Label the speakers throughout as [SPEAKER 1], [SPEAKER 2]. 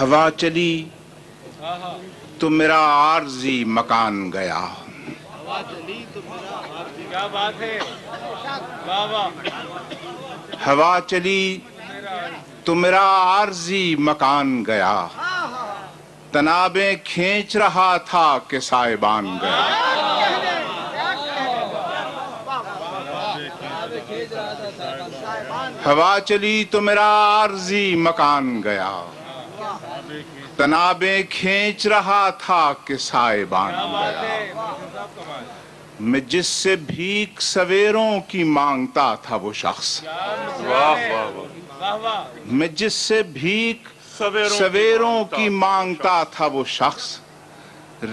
[SPEAKER 1] ہوا چلی تو میرا عارضی مکان گیا.
[SPEAKER 2] کیا بات ہے. واہ واہ.
[SPEAKER 1] ہوا چلی تو میرا عارضی مکان گیا. تنابیں کھینچ رہا تھا کہ سائبان گیا. ہوا چلی تو میرا عارضی مکان گیا. تنابیں کھینچ رہا تھا کہ سائبان گیا. میں جس سے بھیک سویروں کی مانگتا تھا وہ شخص. میں جس سے بھیک سویروں کی مانگتا تھا وہ شخص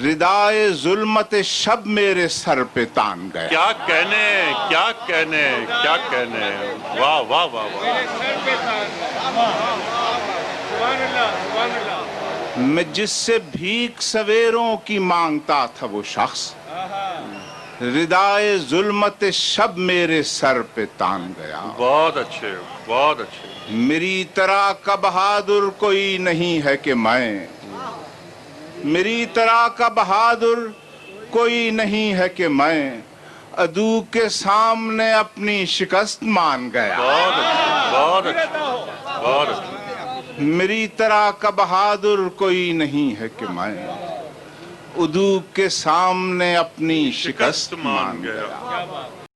[SPEAKER 1] ردائے ظلمت شب میرے سر پہ تان گیا.
[SPEAKER 3] کیا کہنے کیا کہنے کیا کہنے. واہ واہ واہ واہ.
[SPEAKER 1] میں جس سے بھیک سویروں کی مانگتا تھا وہ شخص ردائے ظلمت شب میرے سر پہ تان گیا.
[SPEAKER 3] بہت اچھے بہت اچھے.
[SPEAKER 1] میری طرح کا بہادر کوئی نہیں ہے کہ میں. میری طرح کا بہادر کوئی نہیں ہے کہ میں عدو کے سامنے اپنی شکست مان گیا.
[SPEAKER 3] بہت اچھے بہت اچھے بہت اچھے.
[SPEAKER 1] میری طرح کا بہادر کوئی نہیں ہے کہ میں عدو کے سامنے اپنی شکست مان گیا.